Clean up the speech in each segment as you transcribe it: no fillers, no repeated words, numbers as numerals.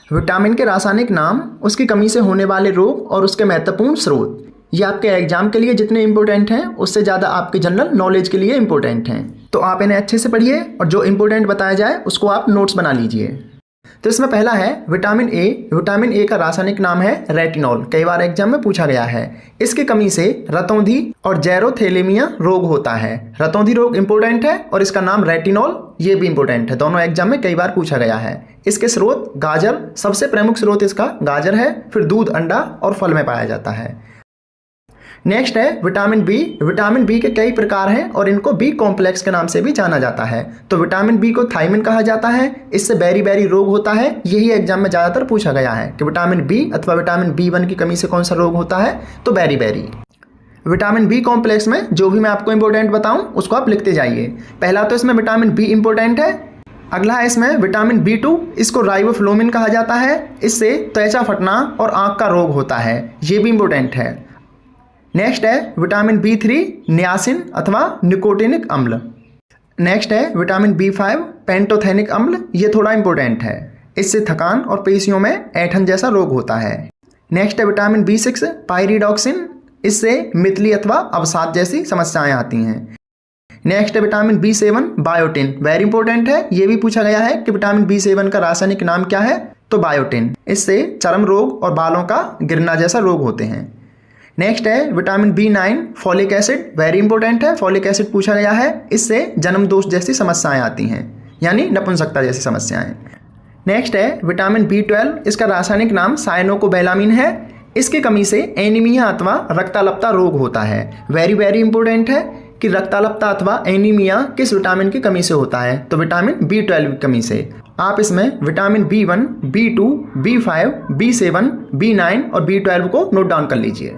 Vitamin के रासायनिक नाम, उसकी कमी से होने वाले रोग और उसके महत्वपूर्ण स्रोत। ये आपके एग्जाम के लिए जितने इंपॉर्टेंट हैं उससे ज़्यादा आपके जनरल नॉलेज के लिए इंपॉर्टेंट हैं। तो आप इन्हें अच्छे से पढ़िए और जो इंपॉर्टेंट बताया जाए उसको आप नोट्स बना लीजिए। तो इसमें पहला है विटामिन ए। विटामिन ए का रासायनिक नाम है रेटिनॉल। कई बार एग्जाम में पूछा गया है। इसकी कमी से रतौंधी और जेरोथेलेमिया रोग होता है। रतौंधी रोग इंपॉर्टेंट है और इसका नाम रेटिनॉल, ये भी इंपॉर्टेंट है। दोनों एग्जाम में कई बार पूछा गया है। इसके स्रोत गाजर, सबसे प्रमुख स्रोत इसका गाजर है, फिर दूध, अंडा और फल में पाया जाता है। नेक्स्ट है विटामिन बी। विटामिन बी के कई प्रकार हैं और इनको बी कॉम्प्लेक्स के नाम से भी जाना जाता है। तो विटामिन बी को थायमिन कहा जाता है। इससे बेरी बेरी रोग होता है। यही एग्जाम में ज़्यादातर पूछा गया है कि विटामिन बी अथवा विटामिन B1 की कमी से कौन सा रोग होता है, तो beriberi. Vitamin B complex में जो भी मैं आपको इंपॉर्टेंट बताऊं उसको आप लिखते जाइए। पहला तो इसमें विटामिन बी इंपॉर्टेंट है। अगला है इसमें विटामिन B2, इसको राइबोफ्लोविन कहा जाता है। इससे त्वचा फटना और आँख का रोग होता है, ये भी इंपॉर्टेंट है। नेक्स्ट है विटामिन B3 नियासिन अथवा निकोटिनिक अम्ल। नेक्स्ट है विटामिन B5 पेंटोथेनिक अम्ल, ये थोड़ा इंपॉर्टेंट है। इससे थकान और पेशियों में ऐंठन जैसा रोग होता है। नेक्स्ट है विटामिन B6 पायरिडॉक्सिन, इससे मितली अथवा अवसाद जैसी समस्याएं आती हैं। नेक्स्ट है vitamin B7 biotin, very important है। ये भी पूछा गया है कि विटामिन B7 का रासायनिक नाम क्या है, तो बायोटिन। इससे चर्म रोग और बालों का गिरना जैसा रोग होते हैं। नेक्स्ट है vitamin B9 folic acid, very important है। फॉलिक एसिड पूछा गया है। इससे जन्म दोष जैसी समस्याएं आती हैं, यानी नपुंसकता जैसी समस्याएं। नेक्स्ट है विटामिन B12, इसका रासायनिक नाम साइनोकोबैलामिन है। इसकी कमी से एनीमिया अथवा रक्ताल्पता रोग होता है। वेरी वेरी इंपॉर्टेंट है कि रक्ताल्पता अथवा एनीमिया किस विटामिन की कमी से होता है, तो विटामिन B12 की कमी से। आप इसमें vitamin B1, B2, B5, B7, B9 और B12 को नोट डाउन कर लीजिए।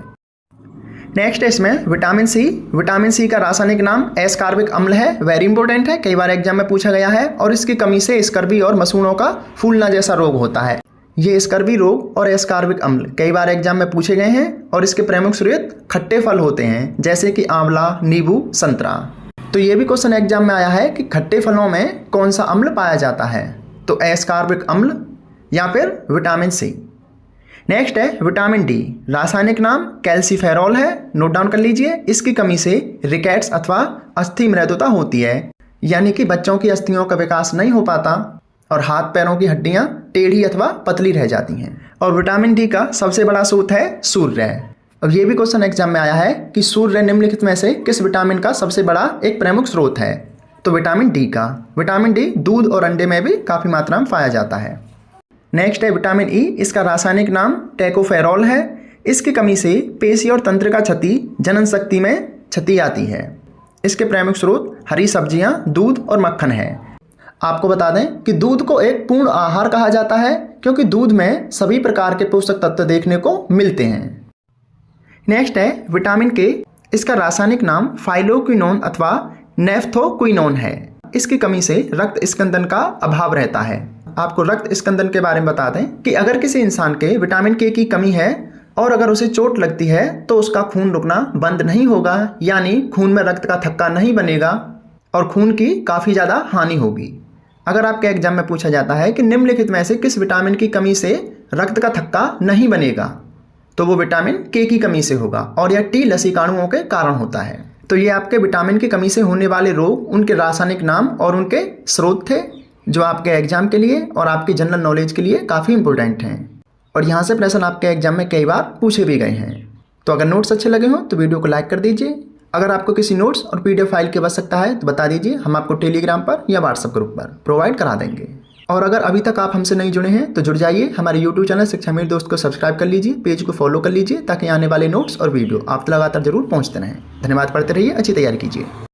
नेक्स्ट है इसमें विटामिन सी। विटामिन सी का रासायनिक नाम एस्कार्बिक अम्ल है, वेरी इंपॉर्टेंट है। कई बार एग्जाम में पूछा गया है। और इसकी कमी से स्कर्वी और मसूड़ों का फूलना जैसा रोग होता है। ये स्कर्वी रोग और एस्कार्बिक अम्ल कई बार एग्जाम में पूछे गए हैं। और इसके प्रमुख स्रोत खट्टे फल होते हैं, जैसे कि आंवला, नींबू, संतरा। तो ये भी क्वेश्चन एग्जाम में आया है कि खट्टे फलों में कौन सा अम्ल पाया जाता है, तो एस्कार्बिक अम्ल या फिर विटामिन सी। नेक्स्ट है विटामिन डी, रासायनिक नाम कैल्सीफेरॉल है, नोट डाउन कर लीजिए। इसकी कमी से रिकेट्स अथवा अस्थि मृदुता होती है, यानी कि बच्चों की अस्थियों का विकास नहीं हो पाता और हाथ पैरों की हड्डियां टेढ़ी अथवा पतली रह जाती हैं। और विटामिन डी का सबसे बड़ा स्रोत है सूर्य। अब ये भी क्वेश्चन एग्जाम में आया है कि सूर्य निम्नलिखित में से किस विटामिन का सबसे बड़ा एक प्रमुख स्रोत है, तो विटामिन डी का। विटामिन डी दूध और अंडे में भी काफ़ी मात्रा में पाया जाता है। नेक्स्ट है विटामिन ई, इसका रासायनिक नाम टैकोफेरॉल है। इसकी कमी से पेशी और तंत्र का क्षति, जनन शक्ति में क्षति आती है। इसके प्रमुख स्रोत हरी सब्जियां, दूध और मक्खन है। आपको बता दें कि दूध को एक पूर्ण आहार कहा जाता है, क्योंकि दूध में सभी प्रकार के पोषक तत्व देखने को मिलते हैं। नेक्स्ट है विटामिन के, इसका रासायनिक नाम फाइलोक्विनोन अथवा नेफ्थोक्विनोन है। इसकी कमी से रक्त स्कंदन का अभाव रहता है। आपको रक्त स्कंदन के बारे में बता दें कि अगर किसी इंसान के विटामिन के की कमी है और अगर उसे चोट लगती है तो उसका खून रुकना बंद नहीं होगा, यानी खून में रक्त का थक्का नहीं बनेगा और खून की काफ़ी ज़्यादा हानि होगी। अगर आपके एग्जाम में पूछा जाता है कि निम्नलिखित में से किस विटामिन की कमी से रक्त का थक्का नहीं बनेगा, तो वो विटामिन के की कमी से होगा और यह टी लसीकाणुओं के कारण होता है। तो ये आपके विटामिन की कमी से होने वाले रोग, उनके रासायनिक नाम और उनके स्रोत थे, जो आपके एग्जाम के लिए और आपकी जनरल नॉलेज के लिए काफ़ी इंपॉर्टेंट हैं। और यहाँ से प्रश्न आपके एग्जाम में कई बार पूछे भी गए हैं। तो अगर नोट्स अच्छे लगे हों तो वीडियो को लाइक कर दीजिए। अगर आपको किसी नोट्स और PDF फाइल की आवश्यकता है तो बता दीजिए, हम आपको टेलीग्राम पर या व्हाट्सएप ग्रुप पर प्रोवाइड करा देंगे। और अगर अभी तक आप हमसे नहीं जुड़े हैं तो जुड़ जाइए। हमारे YouTube चैनल शिक्षा मेरे दोस्त को सब्सक्राइब कर लीजिए, पेज को फॉलो कर लीजिए, ताकि आने वाले नोट्स और वीडियो आप लगातार जरूर पहुँचते रहें। धन्यवाद, पढ़ते रहिए, अच्छी तैयारी कीजिए।